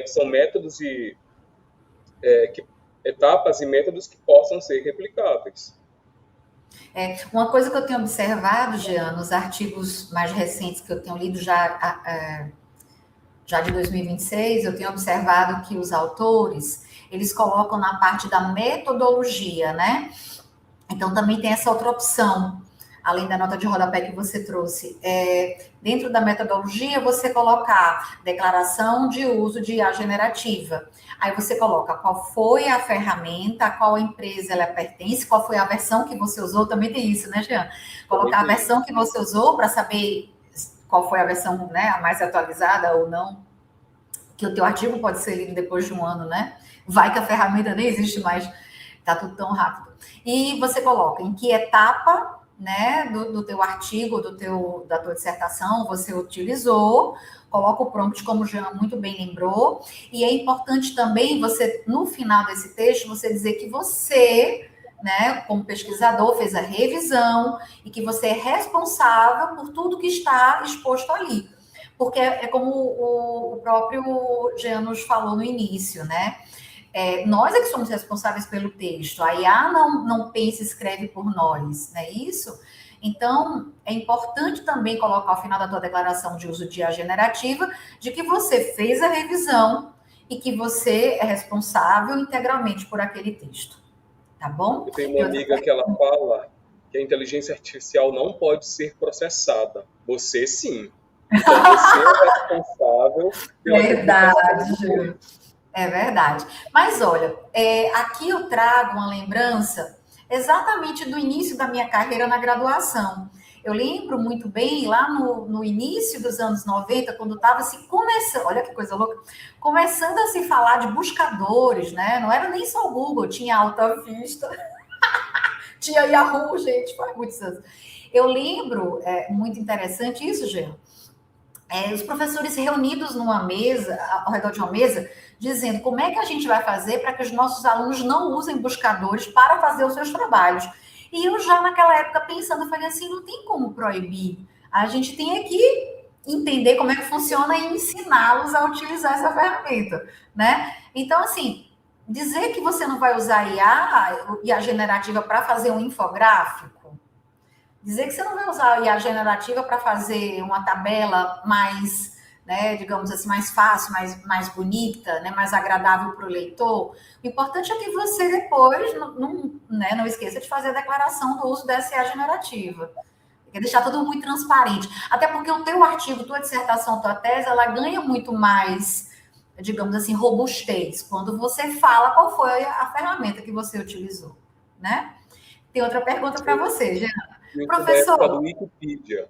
são métodos que, etapas e métodos que possam ser replicáveis. Uma coisa que eu tenho observado, Jean, nos artigos mais recentes que eu tenho lido já de 2026, eu tenho observado que os autores, eles colocam na parte da metodologia, né? Então, também tem essa outra opção, além da nota de rodapé que você trouxe. Dentro da metodologia, você colocar declaração de uso de IA generativa. Aí você coloca qual foi a ferramenta, a qual empresa ela pertence, qual foi a versão que você usou, também tem isso, né, Jean? Colocar a versão que você usou para saber qual foi a versão, né, a mais atualizada ou não, que o teu artigo pode ser lido depois de um ano, né? Vai que a ferramenta nem existe mais, tá tudo tão rápido. E você coloca em que etapa, né, do teu artigo, da tua dissertação você utilizou, coloca o prompt, como o Jean muito bem lembrou, e é importante também você, no final desse texto, você dizer que você, né, como pesquisador, fez a revisão e que você é responsável por tudo que está exposto ali. Porque é como o próprio Jean nos falou no início, né? Nós é que somos responsáveis pelo texto. A IA não pensa e escreve por nós, não é isso? Então, é importante também colocar ao final da tua declaração de uso de IA generativa de que você fez a revisão e que você é responsável integralmente por aquele texto. Tá bom? Eu tenho uma Tem outra amiga que pergunta? ela fala que a inteligência artificial não pode ser processada. Você sim. Então você é responsável pela publicação Verdade, do Gil. post. É verdade. Mas olha, aqui eu trago uma lembrança exatamente do início da minha carreira na graduação. Eu lembro muito bem, lá no início dos anos 90, quando estava se começando, olha que coisa louca, começando a se falar de buscadores, né? Não era nem só o Google, tinha Alta Vista, tinha Yahoo, gente, faz muitos anos. Eu lembro, muito interessante isso, Jean, os professores reunidos numa mesa, ao redor de uma mesa, dizendo como é que a gente vai fazer para que os nossos alunos não usem buscadores para fazer os seus trabalhos. E eu já naquela época pensando, eu falei assim, não tem como proibir. A gente tem que entender como é que funciona e ensiná-los a utilizar essa ferramenta, né? Então, assim, dizer que você não vai usar IA generativa para fazer um infográfico, dizer que você não vai usar a IA generativa para fazer uma tabela mais, né, digamos assim, mais fácil, mais bonita, né, mais agradável para o leitor. O importante é que você depois não esqueça de fazer a declaração do uso dessa IA generativa. Quer deixar tudo muito transparente. Até porque o teu artigo, tua dissertação, tua tese, ela ganha muito mais, digamos assim, robustez quando você fala qual foi a ferramenta que você utilizou, né? Tem outra pergunta para você, Jean. Isso da época do Professor, Wikipedia.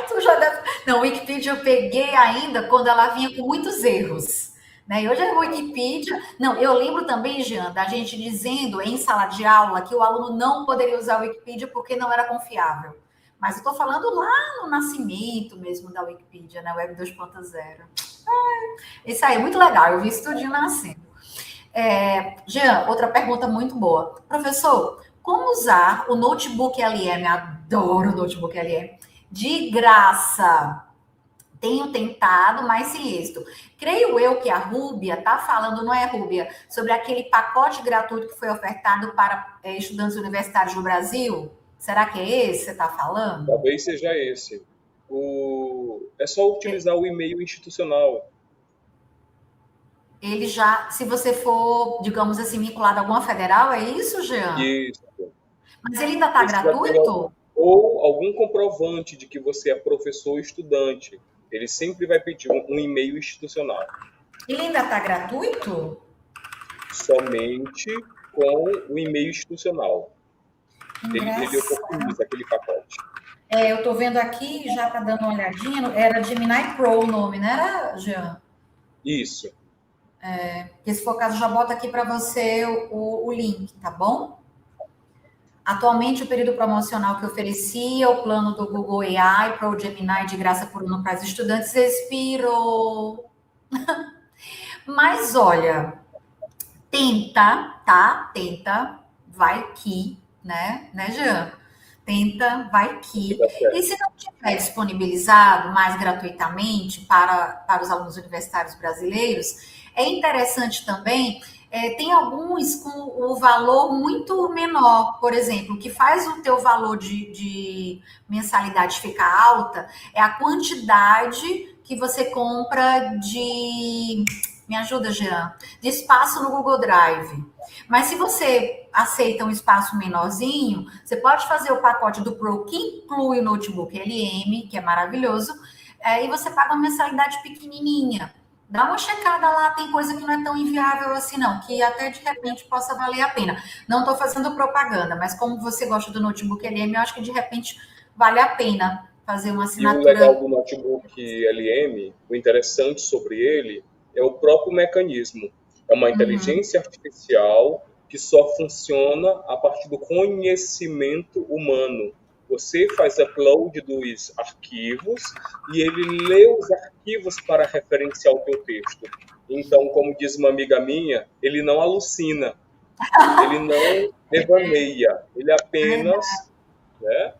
tu já deve. Não, o Wikipedia eu peguei ainda quando ela vinha com muitos erros. Né? E hoje a Wikipedia. Não, eu lembro também, Jean, da gente dizendo em sala de aula que o aluno não poderia usar o Wikipedia porque não era confiável. Mas eu estou falando lá no nascimento mesmo da Wikipedia, né? Web 2.0. Isso aí, muito legal. Eu vi isso tudinho nascendo. Jean, outra pergunta muito boa. Professor, como usar o notebook LM? Adoro o notebook LM. De graça. Tenho tentado, mas sem êxito. Creio eu que a Rúbia está falando, não é, Rúbia, sobre aquele pacote gratuito que foi ofertado para estudantes universitários no Brasil? Será que é esse que você está falando? Talvez seja esse. É só utilizar o e-mail institucional. Ele já, se você for, digamos assim, vinculado a alguma federal, é isso, Jean? Isso. Mas ele ainda está Precisa ter gratuito? ou algum comprovante de que você é professor ou estudante. Ele sempre vai pedir um e-mail institucional. Ele ainda está gratuito? Somente com o e-mail institucional. Ele Engraçado. oportuniza aquele pacote. Eu estou vendo aqui, já está dando uma olhadinha, era Gemini Pro o nome, não era, Jean? Isso. Porque se for o caso, já bota aqui para você o link, tá bom? Atualmente, o período promocional que oferecia o plano do Google AI para o Gemini de graça por ano para os estudantes expirou. Mas olha, tenta, tá? Tenta, vai que, né, Jean? Tenta, vai Que que. dá E certo. se não tiver disponibilizado mais gratuitamente para os alunos universitários brasileiros, é interessante também, tem alguns com o valor muito menor, por exemplo, o que faz o teu valor de mensalidade ficar alta é a quantidade que você compra de. Me ajuda, Jean, de espaço no Google Drive. Mas se você aceita um espaço menorzinho, você pode fazer o pacote do Pro, que inclui o notebook LM, que é maravilhoso, e você paga uma mensalidade pequenininha. Dá uma checada lá, tem coisa que não é tão inviável assim, não, que até de repente possa valer a pena. Não estou fazendo propaganda, mas como você gosta do notebook LM, eu acho que de repente vale a pena fazer uma E o legal assinatura. do notebook LM, o interessante sobre ele, é o próprio mecanismo. É uma Uhum. inteligência artificial que só funciona a partir do conhecimento humano. Você faz upload dos arquivos e ele lê os arquivos para referenciar o teu texto. Então, como diz uma amiga minha, ele não alucina, ele não devaneia, ele apenas, né,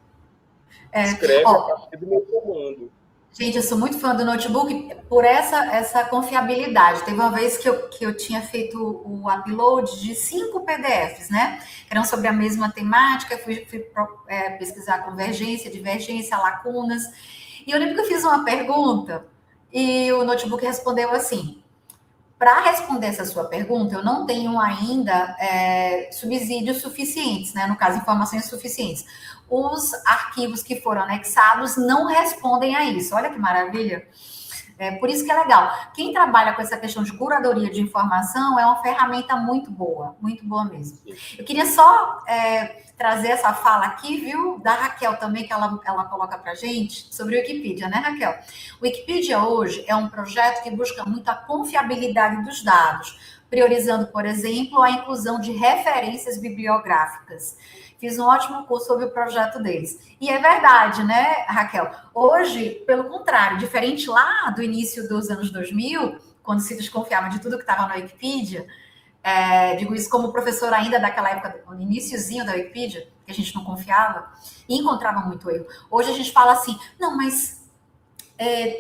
escreve a Ó, partir do meu comando. gente, eu sou muito fã do notebook por essa confiabilidade. Teve uma vez que eu tinha feito o upload de 5 PDFs, né? Que eram sobre a mesma temática, fui pesquisar convergência, divergência, lacunas. E eu lembro que eu fiz uma pergunta e o notebook respondeu assim: para responder essa sua pergunta, eu não tenho ainda subsídios suficientes, né? No caso, informações suficientes. Os arquivos que foram anexados não respondem a isso. Olha que maravilha. Por isso que é legal. Quem trabalha com essa questão de curadoria de informação é uma ferramenta muito boa mesmo. Eu queria só trazer essa fala aqui, viu, da Raquel também, que ela coloca para gente, sobre o Wikipedia, né, Raquel? O Wikipedia hoje é um projeto que busca muito a confiabilidade dos dados, priorizando, por exemplo, a inclusão de referências bibliográficas. Fiz um ótimo curso sobre o projeto deles. E é verdade, né, Raquel? Hoje, pelo contrário, diferente lá do início dos anos 2000, quando se desconfiava de tudo que estava na Wikipedia, digo isso como professora ainda daquela época, no iniciozinho da Wikipedia, que a gente não confiava e encontrava muito erro. Hoje a gente fala assim, não, mas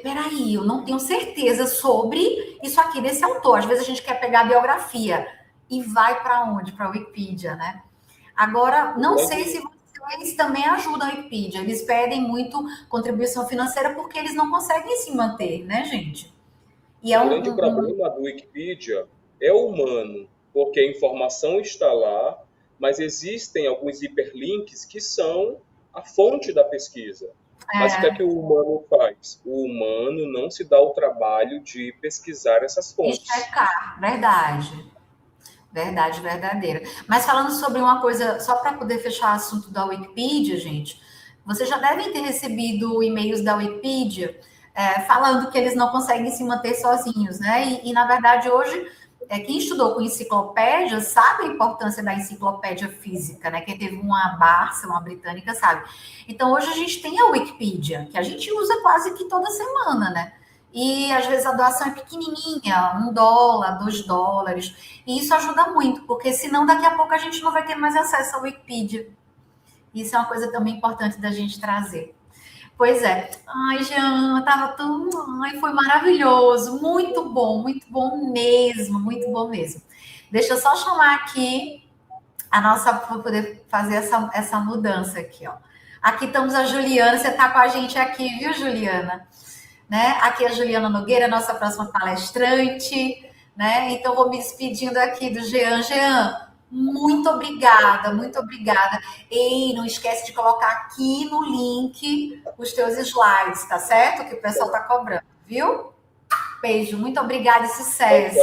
peraí, eu não tenho certeza sobre isso aqui desse autor. Às vezes a gente quer pegar a biografia e vai para onde? Para a Wikipedia, né? Agora, não sei se vocês também ajudam a Wikipedia. Eles pedem muito contribuição financeira porque eles não conseguem se manter, né, gente? E o grande problema do Wikipedia é o humano, porque a informação está lá, mas existem alguns hiperlinks que são a fonte da pesquisa. Mas o que é que o humano faz? O humano não se dá o trabalho de pesquisar essas fontes. E checar, verdade. Verdade, verdadeira. Mas falando sobre uma coisa, só para poder fechar o assunto da Wikipedia, gente, vocês já devem ter recebido e-mails da Wikipedia falando que eles não conseguem se manter sozinhos, né? E na verdade, hoje, quem estudou com enciclopédia sabe a importância da enciclopédia física, né? Quem teve uma Barça, uma britânica, sabe. Então, hoje a gente tem a Wikipedia, que a gente usa quase que toda semana, né? E às vezes a doação é pequenininha, $1, $2, e isso ajuda muito, porque senão daqui a pouco a gente não vai ter mais acesso à Wikipedia. Isso é uma coisa também importante da gente trazer. Pois é. Ai, Jean, tava tão. Ai, foi maravilhoso. Muito bom mesmo, muito bom mesmo. Deixa eu só chamar aqui a nossa, para poder fazer essa mudança aqui, ó. Aqui estamos a Juliana, você está com a gente aqui, viu, Juliana? Né? Aqui é a Juliana Nogueira, nossa próxima palestrante, né? Então vou me despedindo aqui do Jean. Jean, muito obrigada, muito obrigada. Ei, não esquece de colocar aqui no link os teus slides, tá certo? Que o pessoal tá cobrando, viu? Beijo, muito obrigada e sucesso.